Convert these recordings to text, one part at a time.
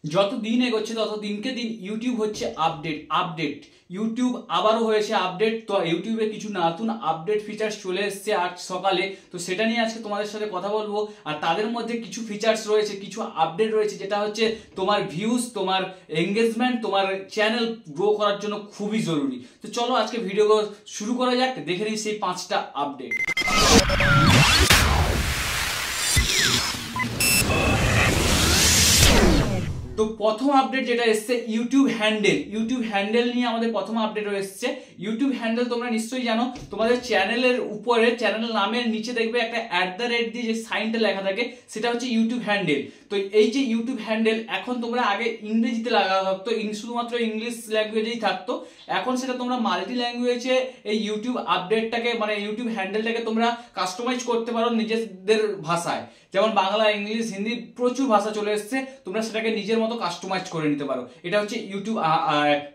যত দিন এগোচ্ছে তত দিনকে দিন ইউটিউব হচ্ছে আপডেট। ইউটিউব আবারও হয়েছে আপডেট। তো ইউটিউবে কিছু নতুন আপডেট ফিচার্স চলে এসেছে আজ সকালে, তো সেটা নিয়ে আজকে তোমাদের সাথে কথা বলবো। আর তাদের মধ্যে কিছু ফিচার্স রয়েছে, কিছু আপডেট রয়েছে, যেটা হচ্ছে তোমার ভিউজ, তোমার এঙ্গেজমেন্ট, তোমার চ্যানেল গ্রো করার জন্য খুবই জরুরি। তো চলো আজকে ভিডিও শুরু করা যাক, দেখে নিই সেই 5টা আপডেট। তো প্রথম আপডেট যেটা এসছে ইউটিউব হ্যান্ডেল নিয়ে আমাদের প্রথম আপডেট এসছে। ইউটিউব হ্যান্ডেল তোমরা নিশ্চয়ই জানো, তোমাদের চ্যানেলের উপরে, চ্যানেল নামের নিচে দেখবে একটা @ দিয়ে যে সাইনটা লেখা থাকে, সেটা হচ্ছে ইউটিউব হ্যান্ডেল। তো এই যে ইউটিউব হ্যান্ডেল, এখন তোমরা আগে ইংরেজিতে লাগা থাকতো, শুধুমাত্র ইংলিশ ল্যাঙ্গুয়েজেই থাকতো, এখন সেটা তোমরা মাল্টি ল্যাঙ্গুয়েজে এই ইউটিউব আপডেটটাকে, মানে ইউটিউব হ্যান্ডেলটাকে তোমরা কাস্টমাইজ করতে পারো নিজেদের ভাষায়। যেমন বাংলা, ইংলিশ, হিন্দি, প্রচুর ভাষা চলে এসছে, তোমরা সেটাকে নিজের মতো কাস্টমাইজ করে নিতে পারো। এটা হচ্ছে ইউটিউব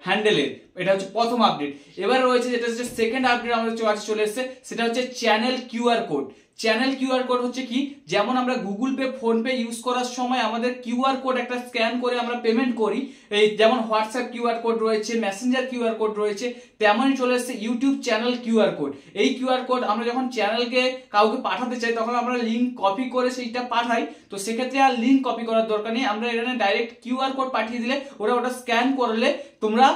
হ্যান্ডেলের, এটা হচ্ছে প্রথম আপডেট। এবার রয়েছে যেটা হচ্ছে সেকেন্ড আপডেট আমাদের চলে এসছে, সেটা হচ্ছে channel QR code. Channel QR code হচ্ছে কি, যেমন আমরা Google pay, phone pay use করার সময় আমাদের কিউআর কোড একটা স্ক্যান করে আমরা পেমেন্ট করি, এই যেমন হোয়াটসঅ্যাপ কিউআর কোড রয়েছে, মেসেঞ্জার কিউআর কোড রয়েছে, তেমনই চলে এসেছে ইউটিউব চ্যানেল কিউআর কোড। এই কিউআর কোড আমরা যখন চ্যানেলকে কাউকে পাঠাতে চাই, তখন আমরা লিঙ্ক কপি করে সেইটা পাঠাই। তো সেক্ষেত্রে আর লিঙ্ক কপি করার দরকার নেই, আমরা এখানে ডাইরেক্ট কিউআর কোড পাঠিয়ে দিলে ওটা স্ক্যান করলে তোমরা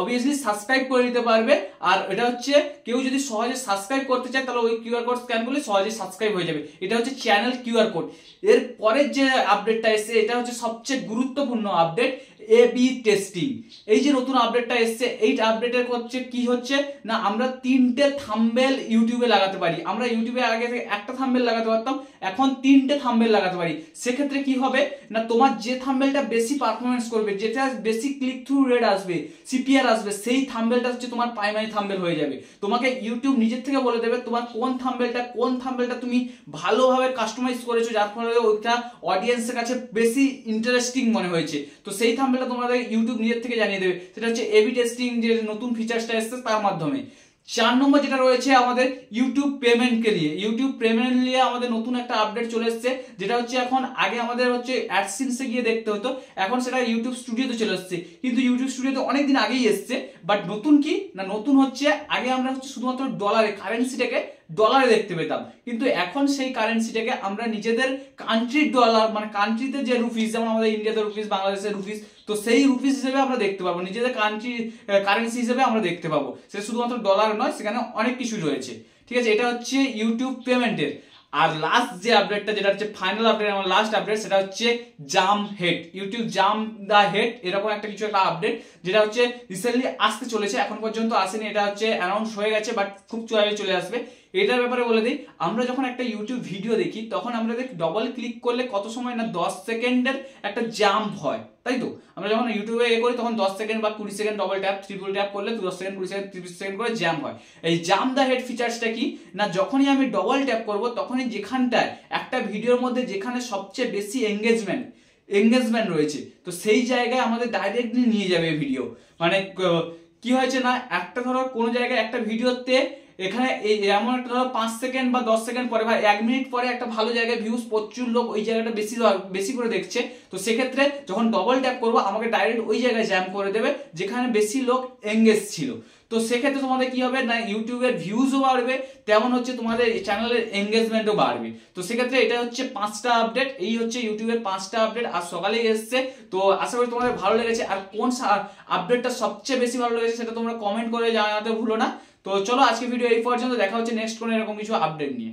অবভিয়াসলি সাবস্ক্রাইব করে নিতে পারবে। আর এটা হচ্ছে কেউ যদি সহজে সাবস্ক্রাইব করতে চায়, তাহলে ওই কিউআর কোড স্ক্যান করলে সহজে সাবস্ক্রাইব হয়ে যাবে। এটা হচ্ছে চ্যানেল কিউআর কোড। এর পরের যে আপডেটটা এসেছে, এটা হচ্ছে সবচেয়ে গুরুত্বপূর্ণ আপডেট, এবি টেস্টিং। এই যে নতুন আপডেটটা এসেছে, এই আপডেটের হচ্ছে কি হচ্ছে না, আমরা 3টে থাম্বনেল ইউটিউবে লাগাতে পারি। আমরা ইউটিউবে আগে থেকে একটা থাম্বনেল লাগাতে পারতাম, এখন 3টে থাম্বনেল লাগাতে পারি। সেক্ষেত্রে কি হবে না, তোমার যে থাম্বনেলটা বেশি পারফরমেন্স করবে, যেটা বেশি ক্লিক থ্রু রেট আসবে, সিপিআর আসবে, সেই থাম্বনেলটা হচ্ছে তোমার প্রাইমারি থাম্বনেল হয়ে যাবে। তোমাকে ইউটিউব নিজের থেকে বলে দেবে তোমার কোন থাম্বনেলটা তুমি ভালোভাবে কাস্টমাইজ করেছো, যার ফলে ওইটা অডিয়েন্সের কাছে বেশি ইন্টারেস্টিং মনে হয়েছে। তো সেই থাম্বনেলটা তোমাদের ইউটিউব নিজের থেকে জানিয়ে দেবে। সেটা হচ্ছে এবি টেস্টিং, যে নতুন ফিচার্সটা এসেছে তার মাধ্যমে। 4 নম্বর যেটা রয়েছে আমাদের ইউটিউব পেমেন্টকে নিয়ে। ইউটিউব পেমেন্ট নিয়ে আমাদের নতুন একটা আপডেট চলে এসেছে, যেটা হচ্ছে এখন আগে আমাদের হচ্ছে অ্যাডসেন্সে গিয়ে দেখতে হতো, এখন সেটা ইউটিউব স্টুডিওতে চলে এসেছে। কিন্তু ইউটিউব স্টুডিওতে অনেকদিন আগেই এসেছে, বাট নতুন কি না, নতুন হচ্ছে আগে আমরা হচ্ছে শুধুমাত্র ডলারে, কারেন্সিটাকে ডলারে দেখতে পেতাম, কিন্তু এখন সেই কারেন্সিটাকে আমরা নিজেদের কান্ট্রির ডলার, মানে কান্ট্রিতে যে রুপিস, যেমন আমাদের ইন্ডিয়াতে রুপিস, বাংলাদেশের রুপিস, তো সেই রুপিস হিসেবে আমরা দেখতে পাবো, নিজেদের কান্ট্রি কারেন্সি হিসেবে আমরা দেখতে পাবো। সেটা শুধুমাত্র ডলার নয়, সেখানে অনেক কিছু রয়েছে। ঠিক আছে, এটা হচ্ছে ইউটিউব পেমেন্টের। আর লাস্ট যে আপডেটটা, যেটা হচ্ছে ফাইনাল আপডেট, আমার লাস্ট আপডেট, সেটা হচ্ছে জাম হেড। ইউটিউব জাম দা হেড, এরকম একটা কিছু একটা আপডেট, যেটা হচ্ছে রিসেন্টলি আসতে চলেছে, এখন পর্যন্ত আসেনি। এটা হচ্ছে অ্যানাউন্স হয়ে গেছে, বাট খুব চলে আসবে। এটার ব্যাপারে বলে দিই, আমরা যখন একটা ইউটিউব ভিডিও দেখি, তখন আমরা ডবল ক্লিক করলে কত সময় না 10 সেকেন্ডের একটা জাম্প হয়, তাই তো? আমরা যখন ইউটিউবে করি, তখন 10 সেকেন্ড বা 20 second double tap, triple tap করলে 10 সেকেন্ড, 20 সেকেন্ড, 30 সেকেন্ড করে জাম্প হয়। এই জাম দা হেড ফিচার্সটা কি না, যখনই আমি ডবল ট্যাপ করব, তখনই যেখানটায় একটা ভিডিওর মধ্যে যেখানে সবচেয়ে বেশি এঙ্গেজমেন্ট রয়েছে, তো সেই জায়গায় আমাদের ডাইরেক্টলি নিয়ে যাবে ভিডিও। মানে কি হয়েছে না, একটা ধরো কোনো জায়গায় একটা ভিডিওতে এখানে এমন একটা ধরো 5 সেকেন্ড বা 10 সেকেন্ড পরে বা 1 মিনিট পরে একটা ভালো জায়গায় ভিউজ, প্রচুর লোক ওই জায়গাটা বেশি করে দেখছে। তো সেক্ষেত্রে যখন ডবল ট্যাপ করবো, আমাকে ডাইরেক্ট ওই জায়গায় জ্যাম করে দেবে যেখানে বেশি লোক এঙ্গেজ ছিল। তো সেক্ষেত্রে তোমাদের কি হবে না, ইউটিউবের ভিউজও বাড়বে, তেমন হচ্ছে তোমাদের চ্যানেলের এঙ্গেজমেন্টও বাড়বে। তো সেক্ষেত্রে এটা হচ্ছে 5টা আপডেট, এই হচ্ছে ইউটিউবের 5টা আপডেট, আর সকালেই এসছে। তো আশা করি তোমাদের ভালো লেগেছে। আর কোন আপডেটটা সবচেয়ে বেশি ভালো লেগেছে, সেটা তোমরা কমেন্ট করে জানাতে ভুলো না। তো চলো আজকে ভিডিও এই পর্যন্ত, দেখা হচ্ছে নেক্সট কোনো এরকম কিছু আপডেট নিয়ে।